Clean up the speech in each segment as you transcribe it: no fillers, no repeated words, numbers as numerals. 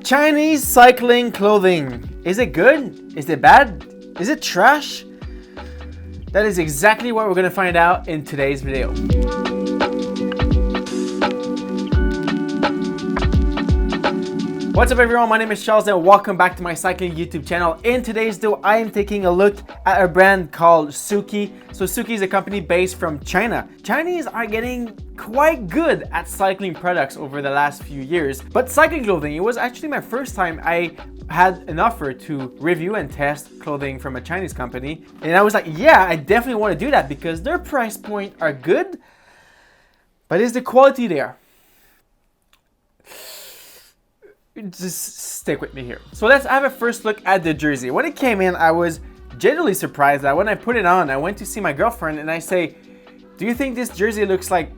Chinese cycling clothing. Is it good? Is it bad? Is it trash? That is exactly what we're going to find out in today's video. What's up everyone, my name is Charles and welcome back to my cycling YouTube channel. In today's video, I am taking a look at a brand called Souke. So Souke is a company based from China. Chinese are getting quite good at cycling products over the last few years. But cycling clothing, it was actually my first time I had an offer to review and test clothing from a Chinese company. And I was like, yeah, I definitely want to do that because their price point are good. But is the quality there? Just stick with me here. So let's have a first look at the jersey. When it came in, I was genuinely surprised that when I put it on, I went to see my girlfriend and I say, do you think this jersey looks like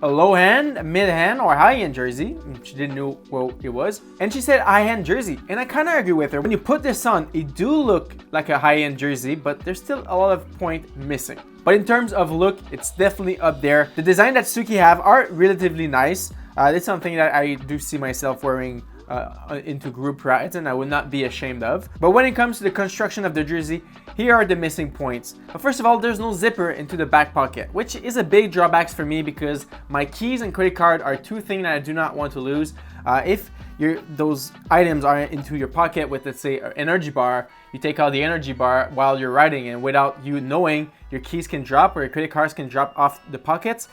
a low-hand, mid-hand, or high-end jersey? And she didn't know what it was. And she said high-end jersey. And I kind of agree with her. When you put this on, it do look like a high-end jersey, but there's still a lot of point missing. But in terms of look, it's definitely up there. The design that Souke have are relatively nice. It's something that I do see myself wearing into group rides and I would not be ashamed of. But when it comes to the construction of the jersey, here are the missing points. First of all, there's no zipper into the back pocket, which is a big drawback for me because my keys and credit card are two things that I do not want to lose. If those items are into your pocket with, let's say, an energy bar, you take out the energy bar while you're riding and without you knowing, your keys can drop or your credit cards can drop off the pockets.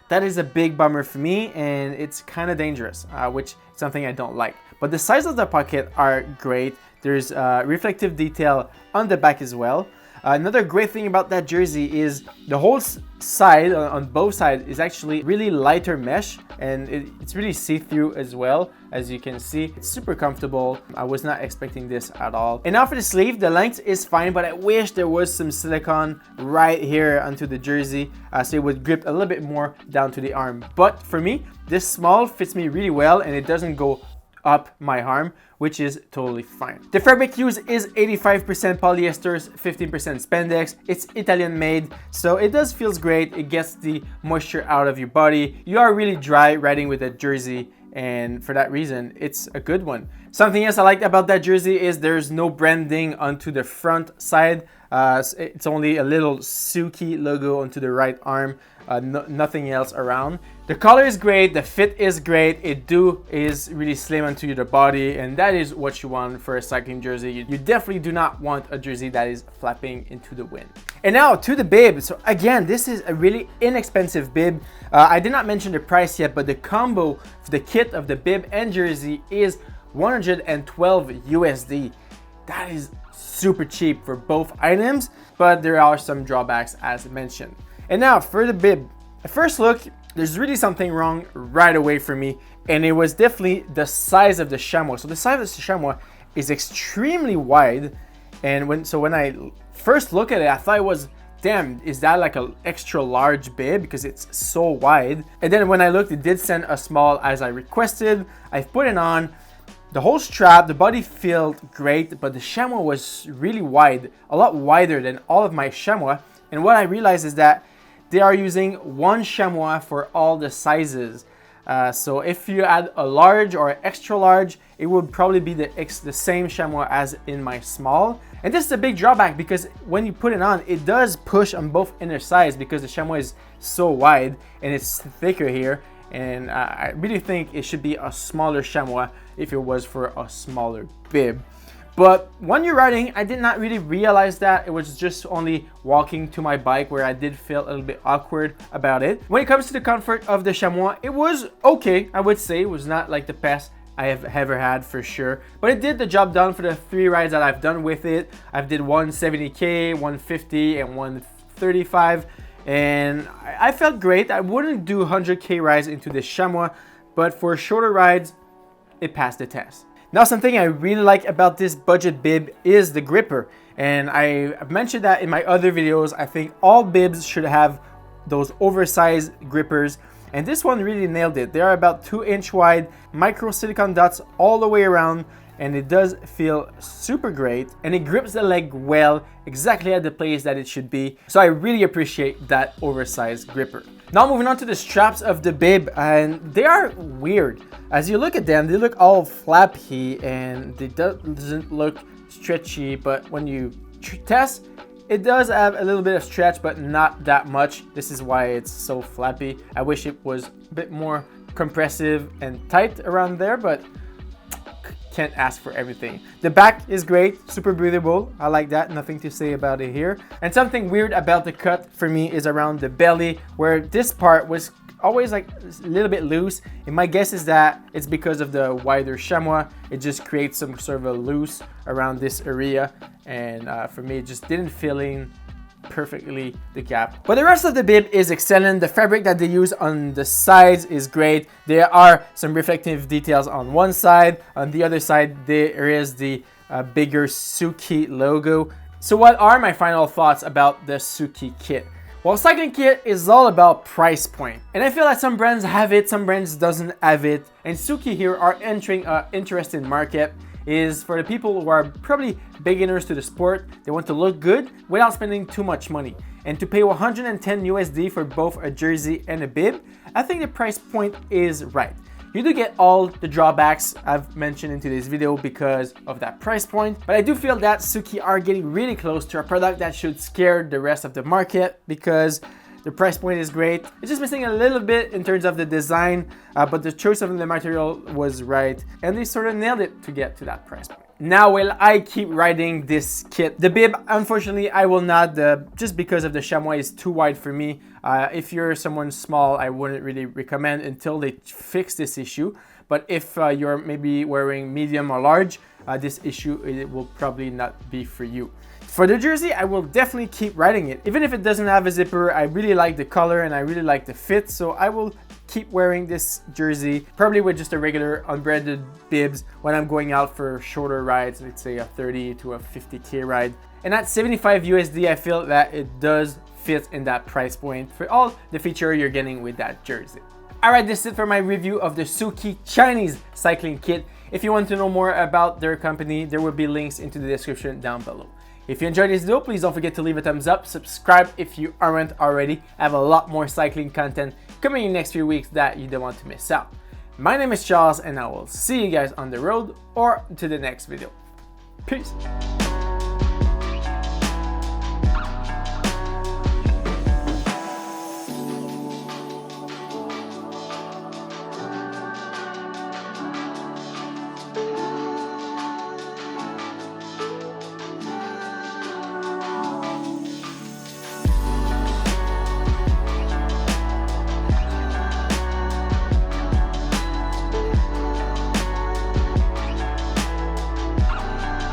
That is a big bummer for me and it's kind of dangerous, which is something I don't like. But the size of the pocket are great. There's reflective detail on the back as well. Another great thing about that jersey is the whole side, on both sides, is actually really lighter mesh and it's really see-through as well. As you can see, it's super comfortable. I was not expecting this at all. And now for the sleeve, the length is fine, but I wish there was some silicone right here onto the jersey so it would grip a little bit more down to the arm. But for me, this small fits me really well and it doesn't go up my arm, which is totally fine. The fabric used is 85% polyester, 15% spandex. It's Italian made, so it does feels great. It gets the moisture out of your body. You are really dry riding with that jersey, and for that reason, it's a good one. Something else I liked about that jersey is there's no branding onto the front side. It's only a little Souke logo onto the right arm, nothing else around. The color is great, the fit is great, it is really slim onto the body, and that is what you want for a cycling jersey. You definitely do not want a jersey that is flapping into the wind. And now to the bib. So again, this is a really inexpensive bib. I did not mention the price yet, but the combo for the kit of the bib and jersey is 112 USD. That is super cheap for both items, but there are some drawbacks as mentioned. And now for the bib. At first look, there's really something wrong right away for me, and it was definitely the size of the chamois. So the size of the chamois is extremely wide, and when I first look at it, I thought it was, damn, is that like an extra large bib because it's so wide? And then when I looked, it did send a small as I requested. I put it on. The whole strap, the body felt great, but the chamois was really wide, a lot wider than all of my chamois. And what I realized is that they are using one chamois for all the sizes. So if you add a large or extra large, it would probably be the same chamois as in my small. And this is a big drawback because when you put it on, it does push on both inner sides because the chamois is so wide and it's thicker here. And I really think it should be a smaller chamois if it was for a smaller bib. But when you're riding, I did not really realize that. It was just only walking to my bike where I did feel a little bit awkward about it. When it comes to the comfort of the chamois, it was okay, I would say. It was not like the best I have ever had for sure. But it did the job done for the 3 rides that I've done with it. I've did 170K, 150, and 135. And I felt great. I wouldn't do 100K rides into this chamois, but for shorter rides, it passed the test. Now, something I really like about this budget bib is the gripper. And I've mentioned that in my other videos. I think all bibs should have those oversized grippers. And this one really nailed it. They are about 2-inch wide, micro silicone dots all the way around. And it does feel super great. And it grips the leg well, exactly at the place that it should be. So I really appreciate that oversized gripper. Now moving on to the straps of the bib, and they are weird. As you look at them, they look all flappy and they doesn't look stretchy, but when you test, it does have a little bit of stretch, but not that much. This is why it's so flappy. I wish it was a bit more compressive and tight around there, but can't ask for everything. The back is great, super breathable. I like that, nothing to say about it here. And something weird about the cut for me is around the belly, where this part was always like a little bit loose. And my guess is that it's because of the wider chamois. It just creates some sort of a loose around this area. And for me, it just didn't fill in perfectly the gap. But the rest of the bib is excellent. The fabric that they use on the sides is great. There are some reflective details on one side. On the other side, there is the bigger Souke logo. So what are my final thoughts about the Souke kit? Well, cycling kit is all about price point. And I feel that some brands have it, some brands doesn't have it. And Souke here are entering an interesting market. Is for the people who are probably beginners to the sport. They want to look good without spending too much money. And to pay 110 USD for both a jersey and a bib, I think the price point is right. You do get all the drawbacks I've mentioned in today's video because of that price point, but I do feel that Souke are getting really close to a product that should scare the rest of the market because the price point is great. It's just missing a little bit in terms of the design, but the choice of the material was right, and they sort of nailed it to get to that price point. Now, will I keep riding this kit? The bib, unfortunately, I will not, just because of the chamois is too wide for me. If you're someone small, I wouldn't really recommend until they fix this issue. But if you're maybe wearing medium or large, this issue, it will probably not be for you. For the jersey, I will definitely keep riding it. Even if it doesn't have a zipper, I really like the color and I really like the fit, so I will keep wearing this jersey, probably with just a regular unbranded bibs when I'm going out for shorter rides, let's say a 30 to a 50K ride. And at 75 USD, I feel that it does fit in that price point for all the feature you're getting with that jersey. Alright, this is it for my review of the Souke Chinese cycling kit. If you want to know more about their company, there will be links into the description down below. If you enjoyed this video, please don't forget to leave a thumbs up, subscribe if you aren't already. I have a lot more cycling content coming in the next few weeks that you don't want to miss out. My name is Charles and I will see you guys on the road or to the next video. Peace.